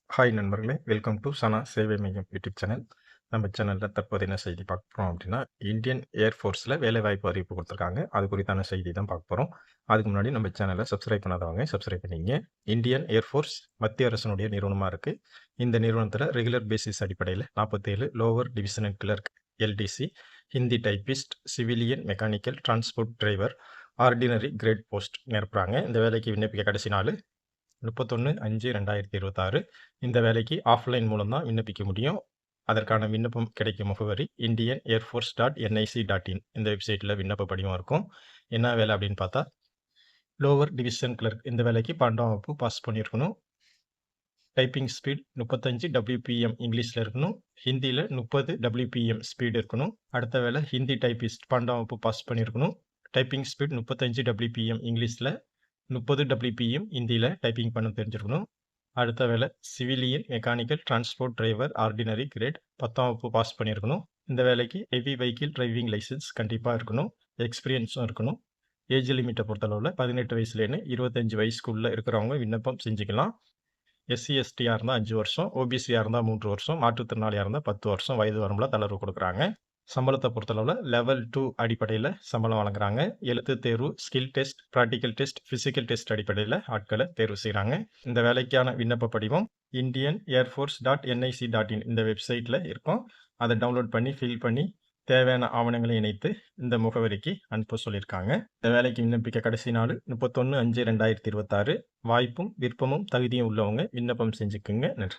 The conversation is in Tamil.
ஹாய் நண்பர்களே! வெல்கம் டு சனா சேவை மையம் யூடியூப் சேனல். நம்ம சேனல்ல தற்போது என்ன செய்தி பார்க்க போறோம் அப்படின்னா, இந்தியன் ஏர் ஃபோர்ஸ்ல வேலைவாய்ப்பு அறிவிப்பு குடுத்துருக்காங்க. அது குறித்தான செய்தி தான் பார்க்க போறோம். அதுக்கு முன்னாடி நம்ம சேனல சப்ஸ்கிரைப் பண்ணாதவங்க சப்ஸ்கிரைப் பண்ணிக்கங்க. இந்தியன் ஏர் ஃபோர்ஸ் மத்திய அரசினுடைய நிறுவனமா இருக்கு. இந்த நிறுவனத்தில ரெகுலர் பேசிஸ் அடிப்படையில 47 lower divisional clerk LDC, Hindi typist, civilian mechanical transport driver, ordinary grade post நிரப்புறாங்க. இந்த வேலைக்கு விண்ணப்பிக்க கடைசி நாளு 31/5/2026. இந்த வேலைக்கு ஆஃப்லைன் மூலம் தான் விண்ணப்பிக்க முடியும். அதற்கான விண்ணப்பம் கிடைக்கும் முகவரி indianairforce.nic.in இந்த வெப்சைட்ல விண்ணப்ப படிவம் இருக்கும். என்ன வேலை அப்படின்னு பார்த்தா, லோவர் டிவிஷன் கிளர்க் இந்த வேலைக்கு 12ஆம் வகுப்பு பாஸ் பண்ணியிருக்கணும். டைப்பிங் ஸ்பீட் 35 WPM இங்கிலீஷ்ல இருக்கணும். ஹிந்தியில 30 WPM ஸ்பீடு இருக்கணும். அடுத்த வேலை ஹிந்தி டைப்பிஸ்ட் 12ஆம் வகுப்பு பாஸ் பண்ணியிருக்கணும். டைப்பிங் ஸ்பீட் 35 WPM இங்கிலீஷ்ல 30 WPM ஹிந்தியில டைப்பிங் பண்ண தெரிஞ்சிருக்கணும். அடுத்த வேலை civilian mechanical transport driver ordinary great 10ஆம் வகுப்பு பாஸ் பண்ணியிருக்கணும். இந்த வேலைக்கு ஹெவி வெஹிக்கிள் டிரைவிங் லைசன்ஸ் கண்டிப்பாக இருக்கணும். எக்ஸ்பீரியன்ஸும் இருக்கணும். ஏஜ் லிமிட்டை பொறுத்தளவில் 18 வயசுலேருந்து 25 வயசுக்குள்ளே இருக்கிறவங்க விண்ணப்பம் செஞ்சுக்கலாம். எஸ்சி எஸ்டியாக இருந்தால் 5 வருஷம், ஓபிசியாக இருந்தால் 3 வருஷம், மாற்றுத்திறனாளியாக இருந்தால் 10 வருஷம் வயது வரம்பில் தளர்வு கொடுக்குறாங்க. சம்பளத்தை பொறுத்தளவில் லெவல் 2 அடிப்படையில் சம்பளம் வழங்குறாங்க. எழுத்து தேர்வு, skill test, practical test, physical test அடிப்படையில் ஆட்களை தேர்வு செய்கிறாங்க. இந்த வேலைக்கான விண்ணப்ப படிவம் indianairforce.nic.in இந்த வெப்சைட்டில் இருக்கும். அதை டவுன்லோட் பண்ணி ஃபில் பண்ணி தேவையான ஆவணங்களை இணைத்து இந்த முகவரிக்கு அனுப்ப சொல்லியிருக்காங்க. இந்த வேலைக்கு விண்ணப்பிக்க கடைசி நாள் 31/5/2026. வாய்ப்பும் விருப்பமும் தகுதியும் உள்ளவங்க விண்ணப்பம் செஞ்சுக்குங்க. நன்றி.